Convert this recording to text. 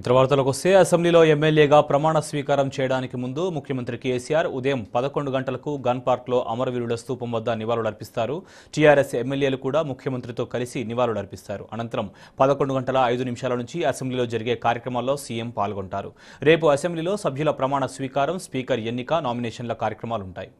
ఇతర వార్తలకు వస్తే అసెంబ్లీలో ఎమ్మెల్యేగా ప్రమాణ స్వీకారం చేయడానికి ముందు ముఖ్యమంత్రి కేసీఆర్ ఉదయం 11 గంటలకు గన్ పార్క్లో అమరవీరుల స్తూపం వద్ద నివాళులర్పిస్తారు. టీఆర్ఎస్ ఎమ్మెల్యేలు కూడా ముఖ్యమంత్రితో కలిసి నివాళులర్పిస్తారు. అనంతరం 11:05 నుంచి అసెంబ్లీలో జరిగే కార్యక్రమాల్లో సీఎం పాల్గొంటారు. రేపు అసెంబ్లీలో సభ్యుల ప్రమాణ స్వీకారం, స్పీకర్ ఎన్నిక, నామినేషన్ల కార్యక్రమాలుంటాయి.